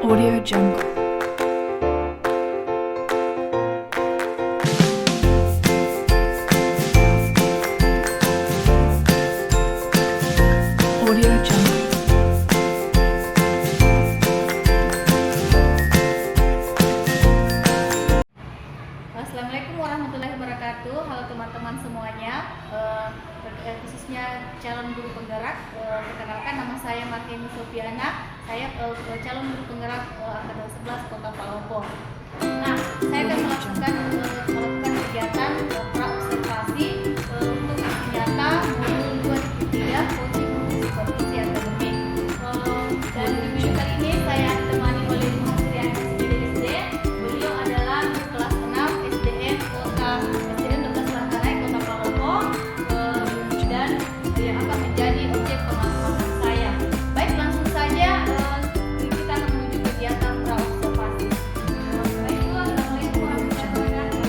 Audio Jungle. Audio Jungle. Assalamualaikum warahmatullahi wabarakatuh. Halo teman-teman semuanya, khususnya calon guru penggerak. Perkenalkan, nama saya Marheni Sofiana. Saya calon guru penggerak angkatan 11 Kota Palopo. Nah, saya akan melakukan kegiatan pra-observasi untuk aksi nyata modul 2.3 coaching kompetisi akademik. Dan di video kali ini saya ditemani oleh Mahasiswa SD. Beliau adalah kelas 6 SDN Kota SDN 12 Langkarai Kota Palopo, dan yang akan menjadi objek pemantauan saya. Baik, langsung saja kita akan menuju kegiatan pra-observasi. Baik, assalamualaikum warahmatullahi wabarakatuh.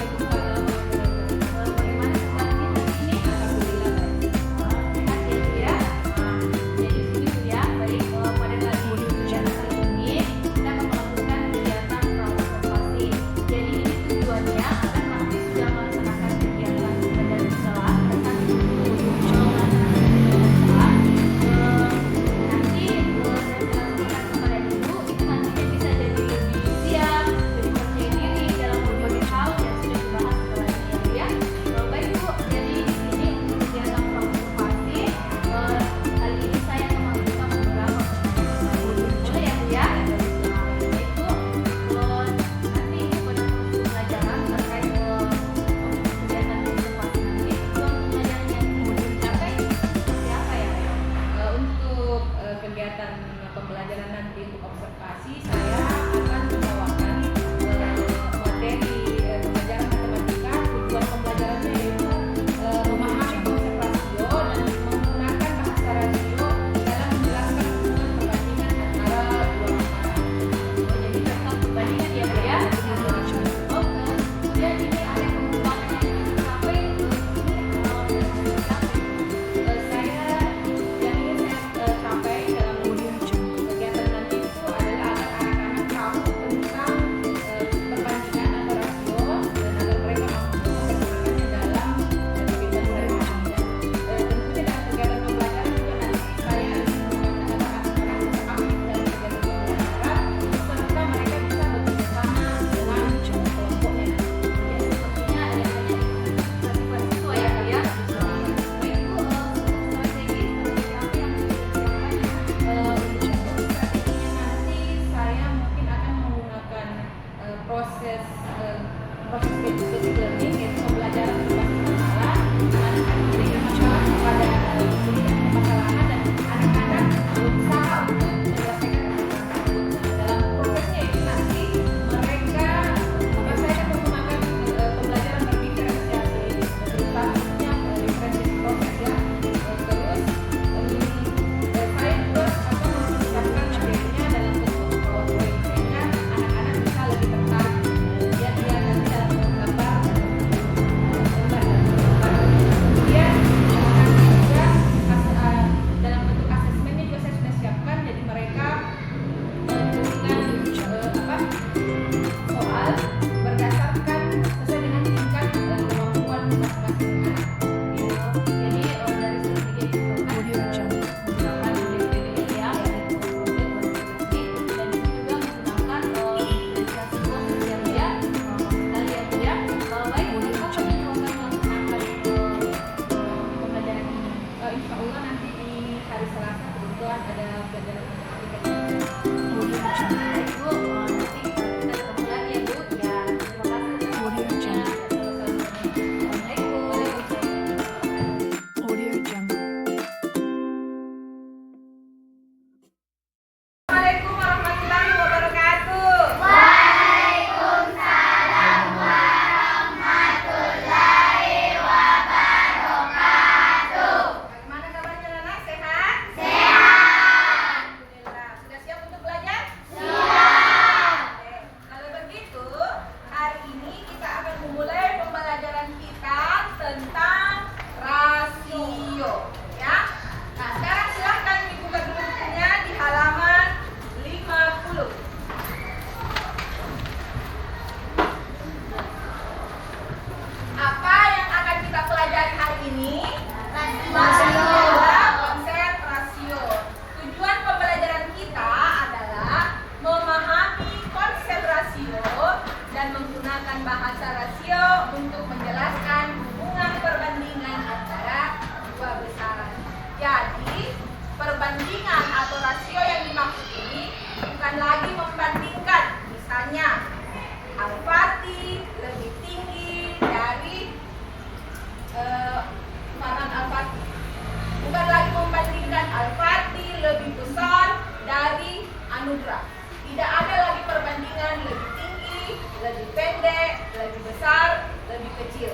kecil.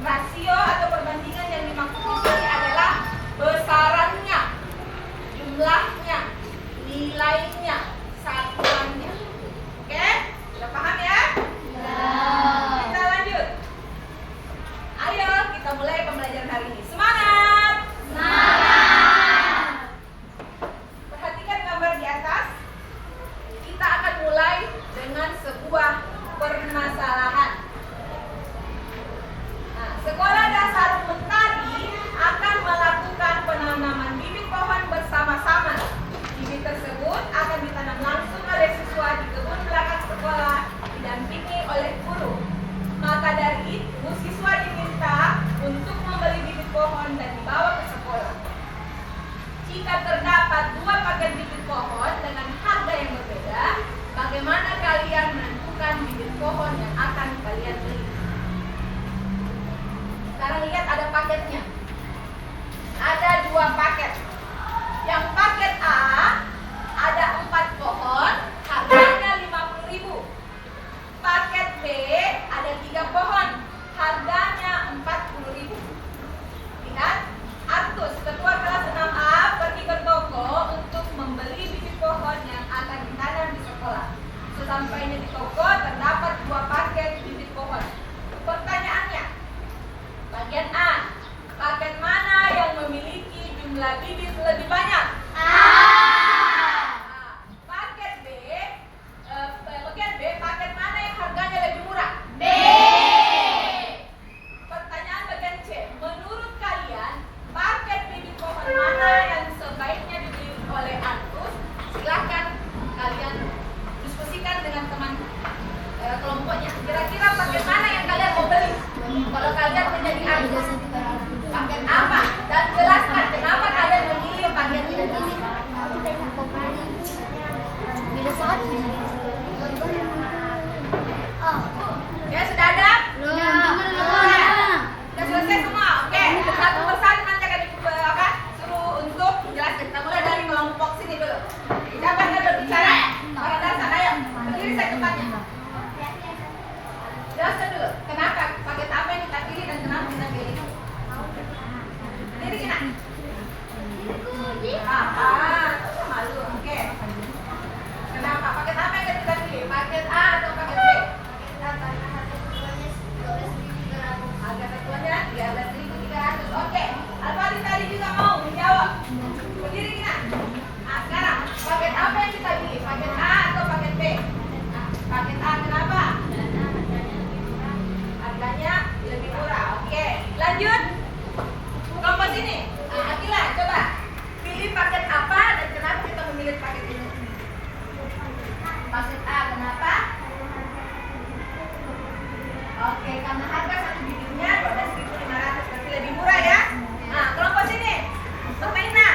Rasio atau perbandingan yang dimaksud di sini adalah besarannya, jumlahnya, nilainya, satuannya. Oke? Sudah paham ya? Kita lanjut. Ayo kita mulai pembelajaran hari ini. Semangat! Perhatikan gambar di atas. Kita akan mulai dengan sebuah permasalahan. Nah, Sekolah Dasar Mentari akan melakukan penanaman bibit pohon bersama-sama. Bibit tersebut akan ditanam langsung oleh siswa di kebun belakang sekolah, didampingi oleh guru. Maka dari itu, siswa diminta untuk membeli bibit pohon dan dibawa ke sekolah. Jika terdapat 2 paket bibit pohon dengan harga yang berbeda, bagaimana kalian menentukan bibit pohon yang akan kalian beli? Sekarang lihat ada paketnya. Ada 2 paket. Yang paket A ada 4 pohon, harganya 50.000. Paket B ada 3 pohon, harganya 40.000. Lihat, Artus, ketua kelas 6A pergi ke toko untuk membeli bibit pohon yang akan ditanam di sekolah. Sesampainya di toko terdapat 2 paket bibit pohon. Pertanyaannya, bagian A, paket mana yang memiliki jumlah bibit lebih banyak? Paket B, paket mana yang harganya lebih murah? B. Pertanyaan bagian C, menurut kalian paket bibit pohon mana yang sebaiknya dibeli oleh Artus? Silahkan kalian diskusikan dengan teman kelompoknya. Kira-kira paket mana yang kalian mau beli? Kalau kalian menjadi Artus, paket apa? Dan jelaskan kenapa kalian memilih paket ini. Ya, sudah ada? Sudah selesai semua? Oke. Satu persatu nanti akan suruh untuk menjelaskan. Kita mulai dari kelompok sini dulu. Siapa yang ada bicara? Orang dasar, ayo. Berdiri saya tempatnya. Jelaskan dulu. Kenapa? Paket apa yang kita pilih dan kenapa kita pilih? Berdiri kita. Malu. Oke. Kenapa? Paket apa yang kita pilih? Paket A atau paket B? Harga satuannya 13.300. Oke. Alfari tadi juga mau menjawab. Berdiri kita. Nah, sekarang paket apa yang kita pilih? Paket A atau paket B? Nah, paket A kenapa? Harganya lebih murah. Oke. Lanjut. Kelompok sini. Nah, Akila, coba pilih paket apa dan kenapa kita memilih paket ini? Paket A kenapa? Oke, karena harga satu bibitnya 12.500, berarti lebih murah ya. Nah, kelompok sini. Permaina,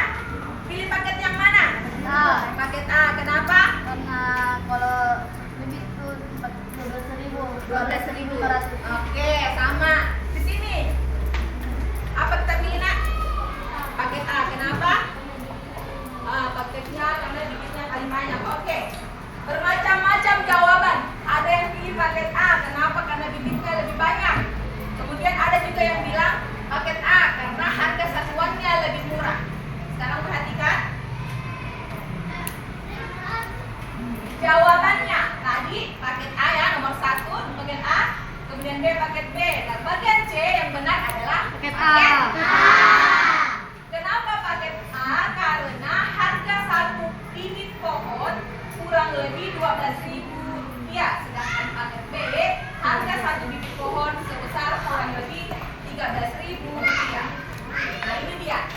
pilih paket yang mana? Paket A, kenapa? Karena kalau bibit itu 12.500. Oke, sama. Di sini. Apa kita pilih, Nak? Paket A, kenapa? Paketnya karena bibitnya paling banyak. Oke. Bermacam-macam jawaban. Ada yang pilih paket A, kenapa? Karena bibitnya lebih banyak. Kemudian ada juga yang bilang paket A karena harga satuannya lebih murah. Sekarang perhatikan. Jawabannya tadi paket A ya, nomor 1 bagian A, kemudian B paket B, dan bagian C yang benar adalah Paket A. Kenapa paket A? Karena harga satu bibit pohon kurang lebih 12.000 rupiah, sedangkan paket B harga satu bibit pohon sebesar kurang lebih 13.000 rupiah. Nah, ini dia.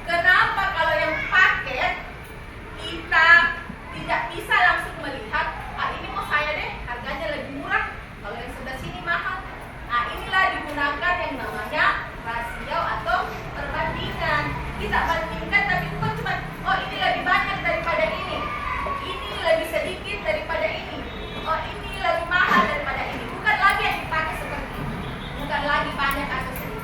Kenapa kalau yang paket kita tidak bisa langsung melihat, ini mau saya deh, harganya lebih murah, kalau yang sebelah sini mahal. Nah, inilah digunakan yang namanya rasio atau perbandingan. Kita bandingkan, tapi bukan cuma, oh ini lebih banyak daripada ini lebih sedikit daripada ini, oh ini lebih mahal daripada ini. Bukan lagi yang dipakai seperti ini, bukan lagi banyak atau sedikit.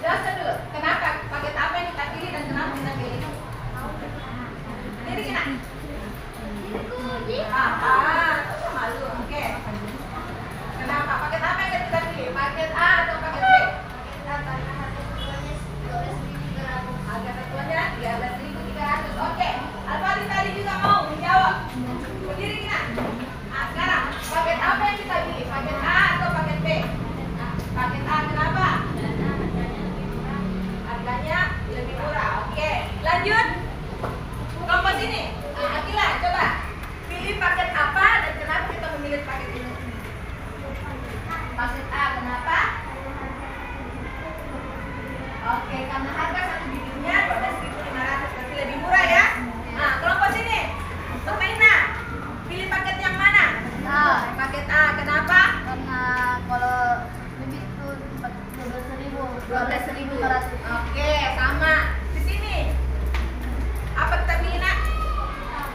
jelaskan dulu. Kenapa paket apa yang kita pilih dan kenapa kita pilih? Jadi kita. Malu. Oke. Kenapa? Paket apa yang kita pilih? Paket A atau paket B? Harga satuannya 13.300. Oke. Al-Fatih tadi juga mau menjawab. Berdiri kita. Nah, sekarang paket apa yang kita pilih? Paket A atau paket B? Paket A kenapa? Harganya lebih murah. Oke. Lanjut. Kelompok sini. Nah, Akila, coba pilih paket apa dan kenapa kita memilih paket ini? Paket A kenapa? Oke, karena harga satu bibitnya 12.500, berarti lebih murah ya. Nah, kelompok sini. Permainan. Pilih paket yang mana? Paket A kenapa? Karena kalau bibit itu 12.500. Oke, sama. Di sini. Apa kita pilih, Nak?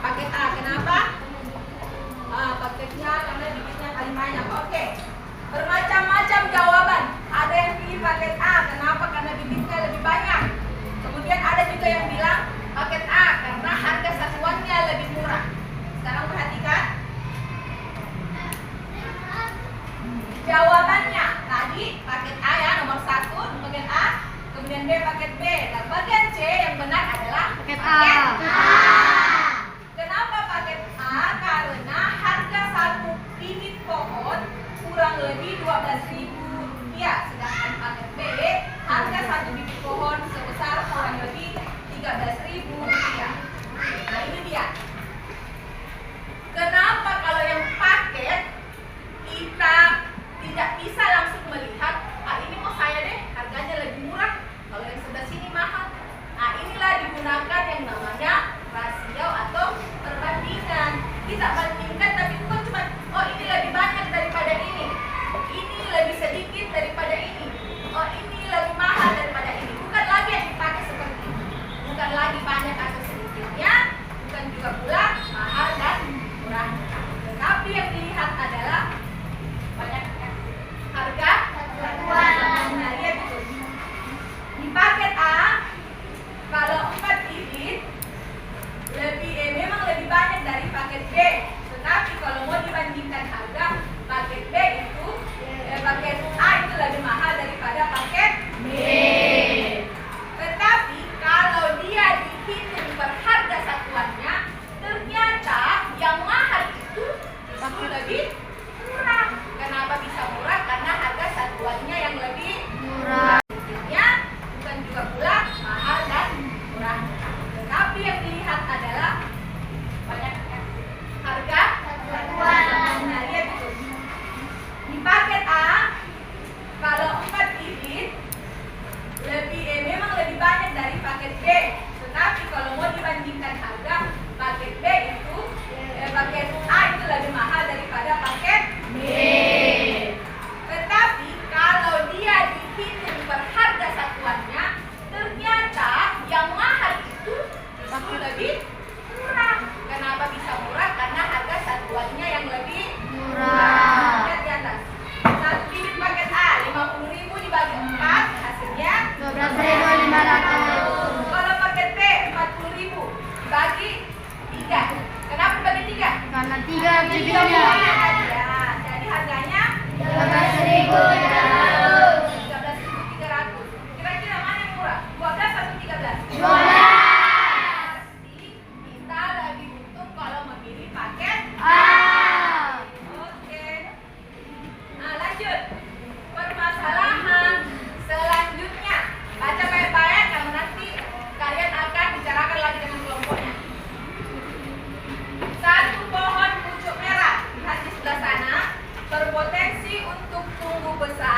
Paket A kenapa? Paketnya karena bibitnya paling banyak. Oke. Bermacam-macam jawaban. Ada yang pilih paket A, kenapa? Karena bibitnya lebih banyak. Kemudian ada juga yang bilang paket A karena harga satuannya lebih murah. Sekarang perhatikan. Jawabannya tadi paket A ya, nomor 1 bagian A, kemudian B paket B, dan bagian C yang benar adalah Paket A. Kenapa paket A? Karena harga satu bibit pohon kurang lebih 12.000 rupiah, sedangkan paket B harga satu bibit pohon sebesar kurang lebih 13.000 rupiah. Nah ini dia. Kenapa kalau yang paket kita tidak bisa langsung melihat, ini mau saya deh harganya lebih murah, kalau yang sebelah sini mahal. Nah inilah digunakan yang namanya rasio atau perbandingan. Kita bandingkan tapi bukan cuma ini lebih banyak daripada ini lebih sedikit daripada ini, ini lebih mahal daripada ini. Bukan lagi yang dipakai seperti ini, bukan lagi banyak atau sedikitnya, bukan juga pula mahal dan murah, tetapi yang dilihat adalah banyaknya harga satuan. Nah, lihat itu di paket A kalau 4 bibit memang lebih banyak dari paket B, tetapi kalau mau dibandingkan harga, paket B itu paket A itu lebih mahal daripada paket B. Tetapi kalau dia dihitung per harga satuannya, ternyata yang mahal itu justru lebih murah. Kenapa bisa murah? Karena harga satuannya yang lebih murah. Intinya bukan juga pula mahal dan murah, tetapi yang dilihat adalah banyaknya harga satuan. Nah, lihat itu di paket A kalau 4 bibit memang lebih banyak dari paket B, tetapi kalau mau dibandingkan harga, paket B itu paket A itu lebih mahal daripada paket B. Tetapi kalau dia dihitung per harga satuannya, ternyata yang mahal itu justru lebih murah. Kenapa bisa murah? Karena harga satuannya yang lebih murah. Lihat di atas. Satu bibit paket A 50.000 dibagi 4 hasilnya 12.500. Kalau paket B 40.000 dibagi 3. Kenapa bagi 3? Karena 3 bibitnya. Ya, jadi harganya 13.300. 13.300. Kira-kira mana yang murah? 12 atau 13? 12. Pasti kita lebih untung kalau memilih paket A. Oke. Nah, lanjut. Permasalahan selanjutnya. Baca baik-baik karena nanti kalian akan bicarakan lagi dengan kelompoknya. Satu pohon pucuk merah, lihat di sebelah sana, berpotensi untuk tumbuh besar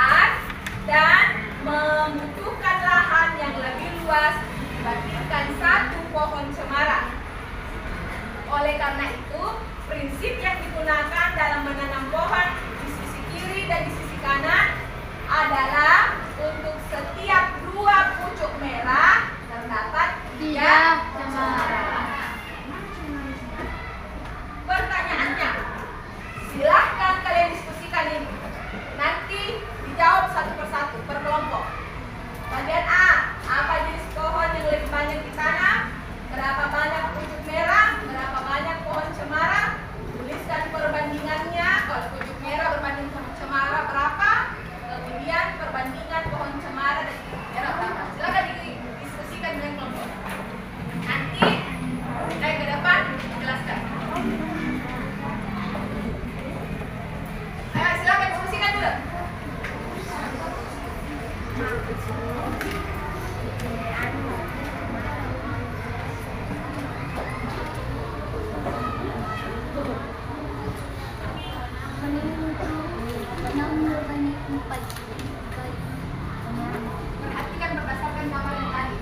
Perhatikan berdasarkan gambar yang tadi.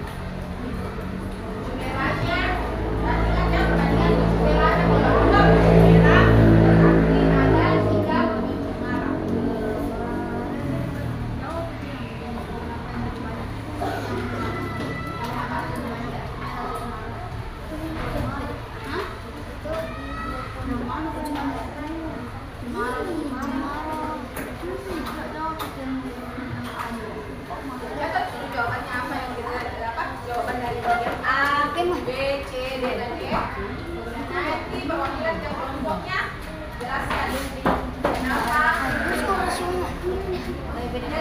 Merahnya, bandingannya bandingan merahnya kalau merah berarti ada 3 biji merah. Catat dulu jawabannya apa yang kita dapat. Jawaban dari bagian A, B, C, D, dan E. Nanti perwakilan ke kelompoknya jelaskan kenapa. Sudah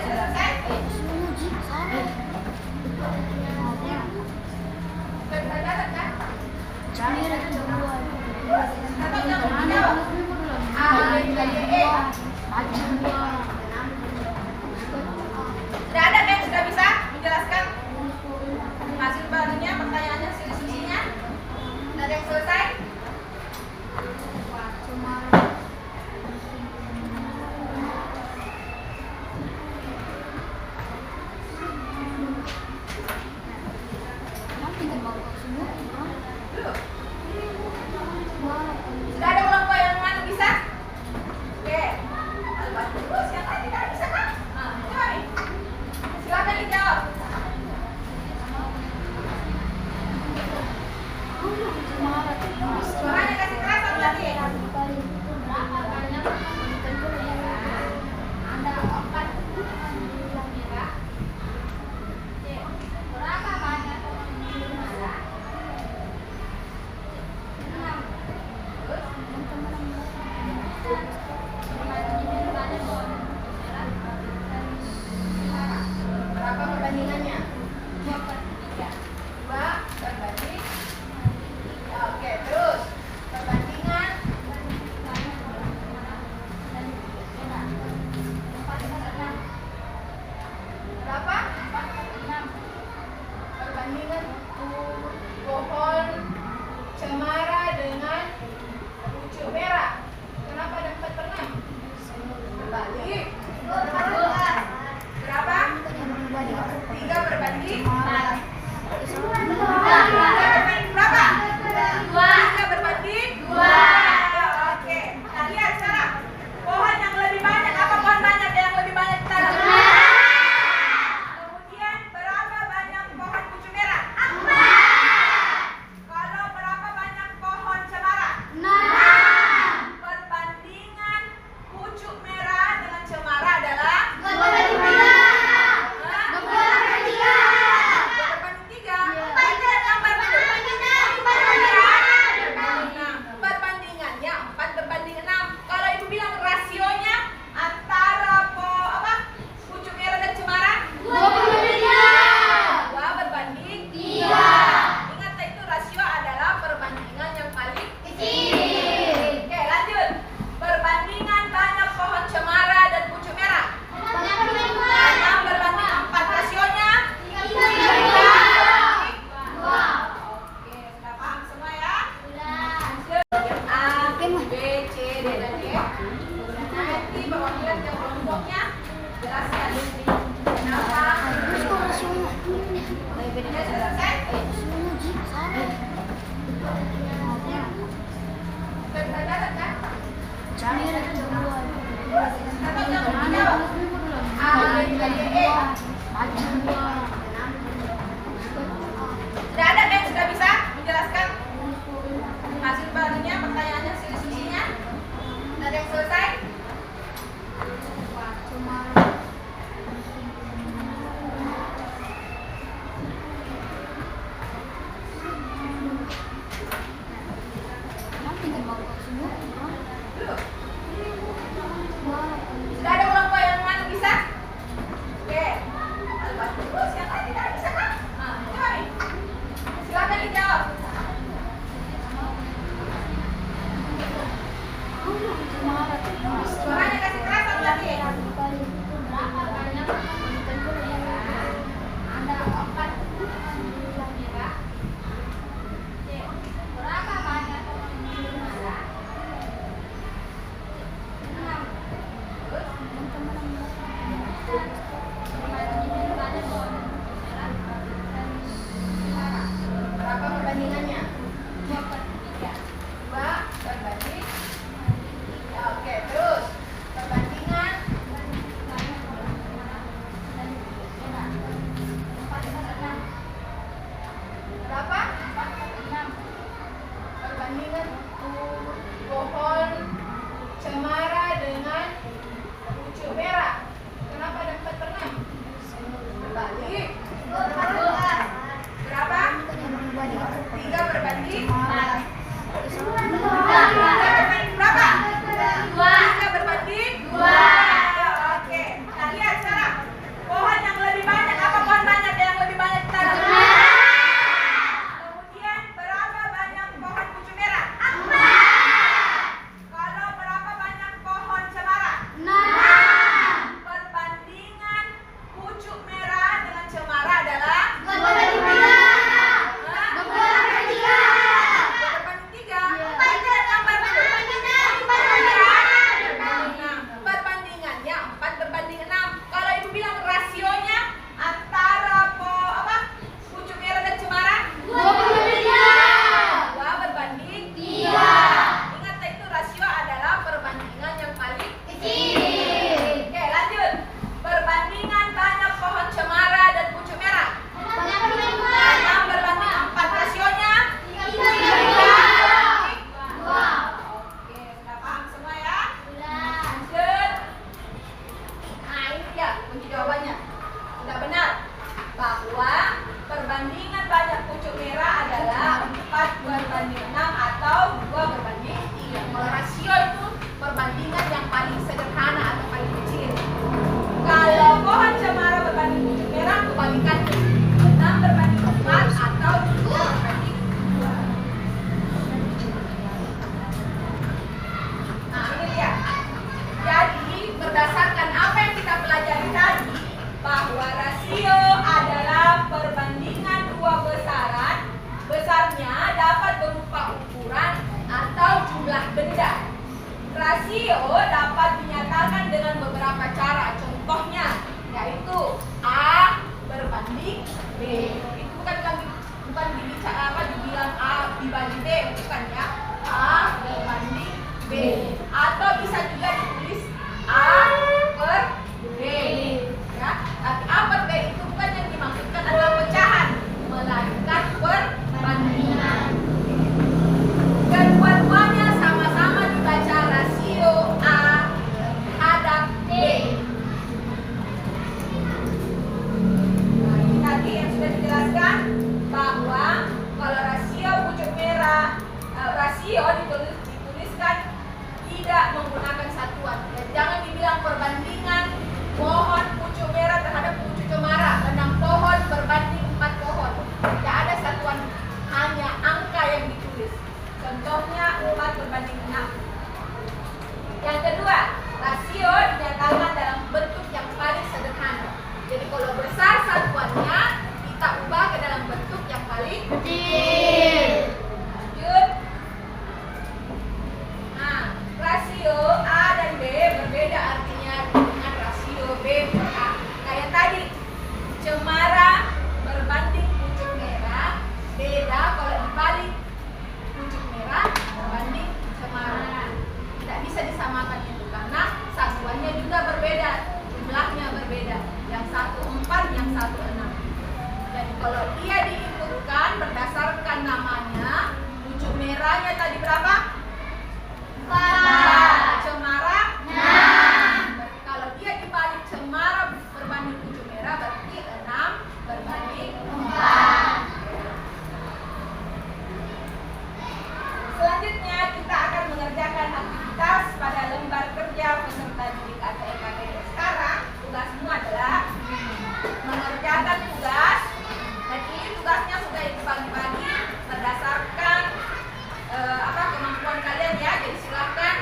selesai? Sudah bisa catat kan? Catat yang jawab. A, B, C, D, E. Sudah ada yang sudah bisa menjelaskan hasil barunya, pertanyaannya, diskusinya? Sudah ada yang selesai? Belum? Sudah ada kelompok yang mana bisa? Oke. Terus yang lain tidak bisa kan? Coba nih. Silakan dijawab. Suaranya kasih keras apa lagi? Berapa banyak ada 4 merah? Berapa banyak merah? 6. Terus? Berapa perbandingannya? 2/3. 2 berbanding. Oke, terus perbandingan berapa? 4/6. Perbandingan pohon cemara dengan pucuk merah. Kenapa ada 4/6? Berbalik. Berapa? 3 berbanding 4. Berapa? 3 berbanding 2. Oke. Nah, lihat sekarang. Pohon yang lebih banyak, apa pohon banyak yang lebih banyak tanam? Kemudian berapa banyak pohon pucuk merah? 4. Kalau berapa banyak pohon cemara? 6. Perbandingan pucuk merah dengan cemara adalah 2/3. Perbandingannya 4 berbanding 6. Kalau ibu bilang rasionya antara pucuk merah dan cemara 2 berbanding 3. Ingat itu rasio adalah perbandingan yang paling kecil. Oke, lanjut. Perbandingan banyak pohon cemara dan pucuk merah 6 berbanding 4. Rasionya 3 berbanding 2. Oke, sudah paham semua ya? Bagian A, B, C, D, dan E. Nanti perwakilan ke kelompoknya jelaskan kenapa. Sudah selesai? Sudah bisa catat kan? Catat yang jawab. A, B, C, D, E. Sudah ada yang sudah bisa menjelaskan hasil barunya, pertanyaannya, diskusinya? Sudah ada yang selesai? Belum? Sudah ada kelompok yang mana bisa? Oke. jumlah benda. Rasio dapat dinyatakan dengan beberapa cara. Contohnya yaitu A berbanding B. Itu bukan dibilang A dibanding B, bukan ya. A berbanding B. Atau bisa juga ditulis A per B. Ya, tapi A per B itu bukan yang dimaksudkan adalah pecahan, melainkan perbandingan. Kedua-duanya sama-sama dibaca rasio A terhadap B. Nah, ini tadi yang sudah dijelaskan bahwa kalau rasio pucuk merah, rasio dituliskan tidak menggunakan satuan. Dan jangan dibilang perbandingan pohon pucuk merah terhadap pucuk cemara. 6 pohon berbanding 4 pohon. Tidak ada satuan, hanya angka yang ditulis. Contohnya 4 berbanding 6. Yang kedua, rasio dinyatakan dalam bentuk yang paling sederhana. Jadi kalau besar satuannya, kita ubah ke dalam bentuk yang paling kecil. Lanjut. Nah, rasio A dan B berbeda artinya dengan rasio B per A. Kayak tadi, cemara berbanding pucuk merah, beda kalau dibalik. Pucuk merah berbanding cemara. Tidak bisa disamakan itu karena satuannya juga berbeda, jumlahnya berbeda. Yang satu 4, yang satu 6. Jadi kalau dia diinputkan berdasarkan namanya, pucuk merahnya tadi berapa? 4. Cemara? 6. Kalau dia dibalik cemara berbanding pucuk merah berarti 6 berbanding 4. Selanjutnya kita akan mengerjakan aktivitas pada lembar kerja peserta didik atau EKTD. Sekarang tugasmu adalah mengerjakan tugas, dan ini tugasnya sudah dibagi-bagi berdasarkan kemampuan kalian ya. Jadi silakan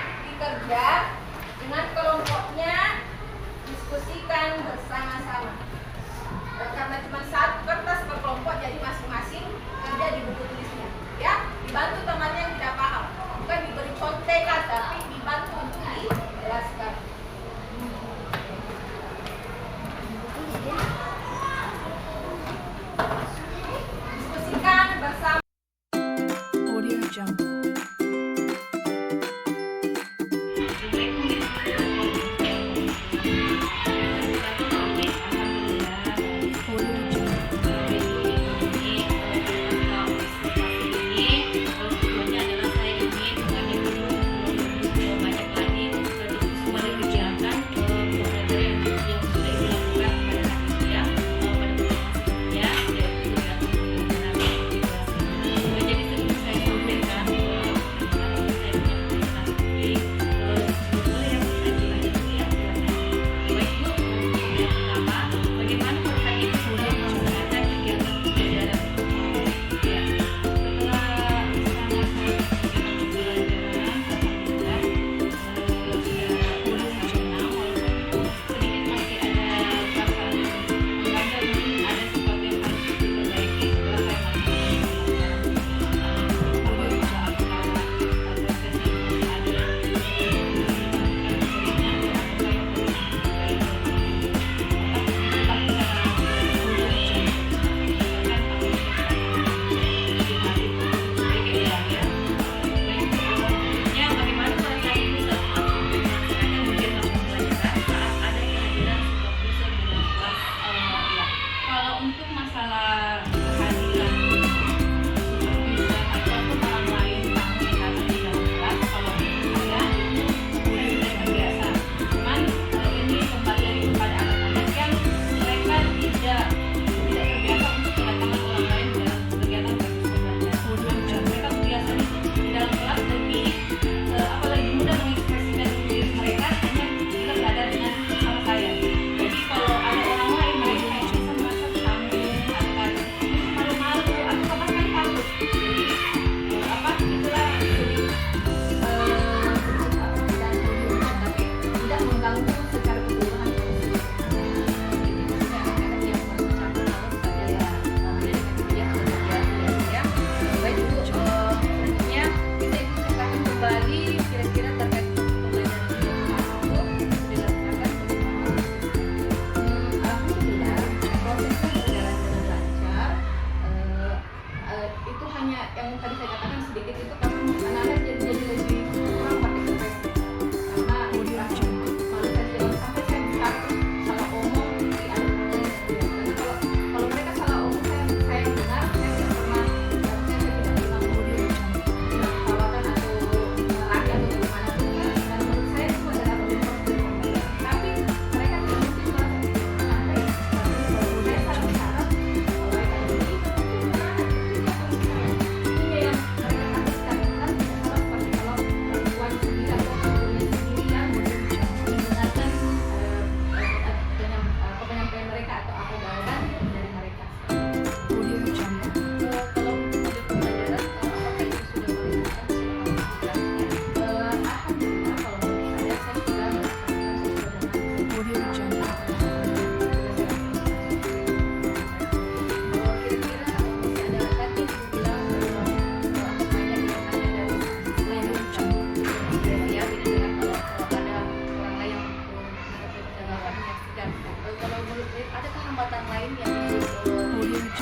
lain yang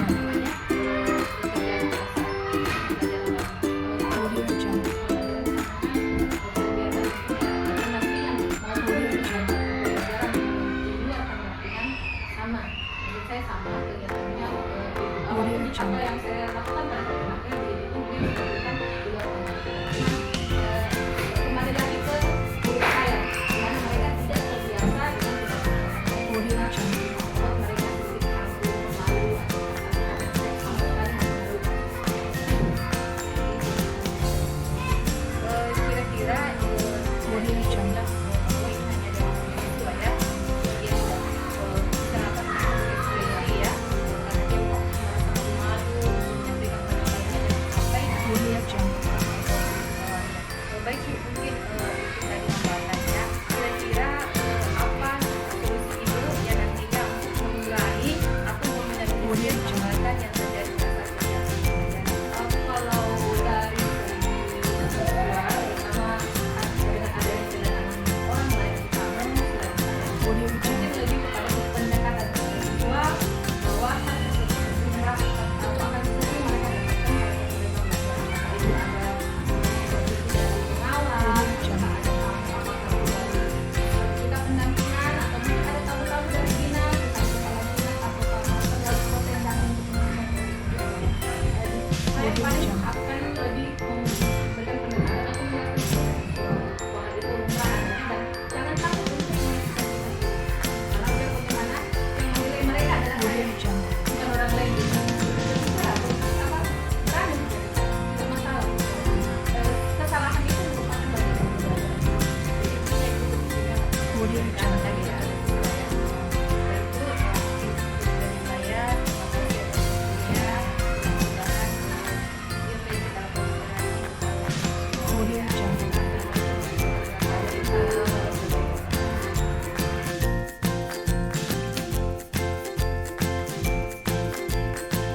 namanya pekerjaan pasar, pelajaran pendampingan maupun pelajaran di luar pendampingan sama. Menurut saya sama kegiatannya. Apa yang saya lakukan pada akhirnya itu dia melakukan